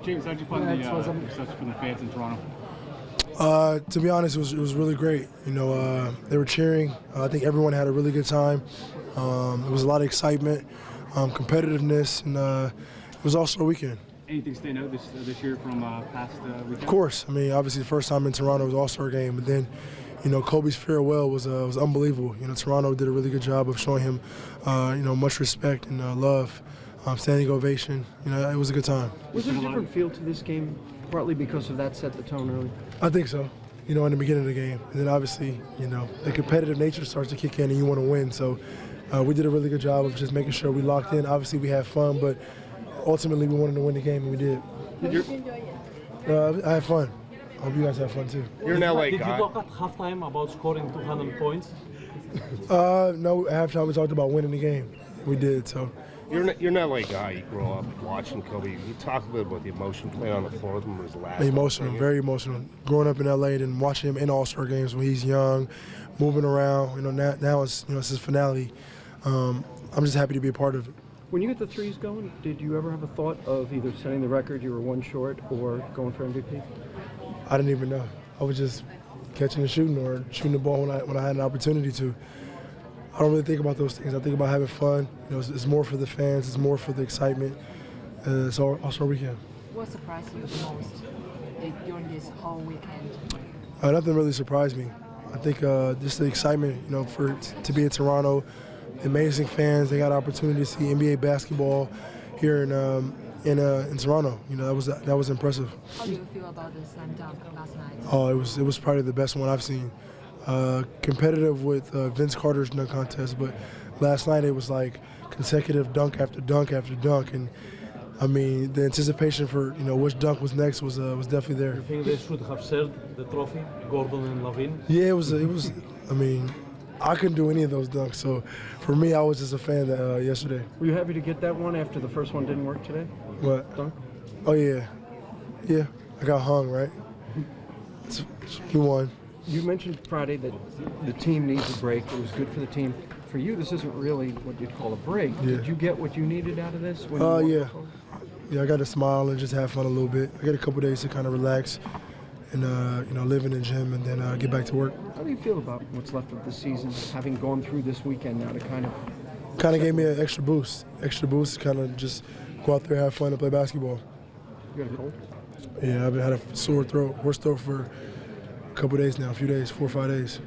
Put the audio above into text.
James, how'd you find the reception from the fans in Toronto? To be honest, it was really great. You know, they were cheering. I think everyone had a really good time. There was a lot of excitement, competitiveness, and it was also a weekend. Anything stand out this year from past weekend? Of course. I mean, obviously the first time in Toronto was All-Star game, but then, you know, Kobe's farewell was unbelievable. You know, Toronto did a really good job of showing him, you know, much respect and love, standing ovation. You know, it was a good time. Was there a different feel to this game, partly because of that set the tone early? I think so. You know, in the beginning of the game, and then obviously, you know, the competitive nature starts to kick in, and you want to win. So, we did a really good job of just making sure we locked in. Obviously, we had fun, but ultimately, we wanted to win the game, and we did. Did you enjoy it? I had fun. I hope you guys have fun too. You're an LA guy. Did you talk at halftime about scoring 200 points? No, at halftime we talked about winning the game. We did, so. You're an LA guy. You grew up watching Kobe. You talk a bit about the emotion playing on the floor with him was last. Emotional, very emotional. Growing up in LA and watching him in All-Star games when he's young, moving around. You know, now it's his finale. I'm just happy to be a part of it. When you get the threes going, did you ever have a thought of either setting the record, you were one short, or going for MVP? I didn't even know. I was just catching and shooting, or shooting the ball when I had an opportunity to. I don't really think about those things. I think about having fun. You know, it's more for the fans. It's more for the excitement. It's also a weekend. What surprised you the most during this whole weekend? Nothing really surprised me. I think just the excitement, you know, to be in Toronto, amazing fans. They got an opportunity to see NBA basketball here in Toronto. You know, that was impressive. How do you feel about the slam dunk last night? Oh, it was probably the best one I've seen. Competitive with Vince Carter's dunk contest, but last night it was like consecutive dunk after dunk after dunk, and I mean the anticipation for which dunk was next was definitely there. You think they should have shared the trophy, Gordon and Lavin? Yeah, it was. I mean, I couldn't do any of those dunks, so for me, I was just a fan that yesterday. Were you happy to get that one after the first one didn't work today? What? Dunk? Oh yeah, I got hung, right? He won. You mentioned Friday that the team needs a break. It was good for the team. For you, this isn't really what you'd call a break. Yeah. Did you get what you needed out of this? Yeah, I got to smile and just have fun a little bit. I got a couple days to kind of relax and live in the gym and then get back to work. How do you feel about what's left of the season, having gone through this weekend now to kind of gave me an extra boost. Kind of just go out there, have fun, and play basketball. You got a cold? Yeah, I've had a hoarse throat for a couple days now, a few days, 4 or 5 days.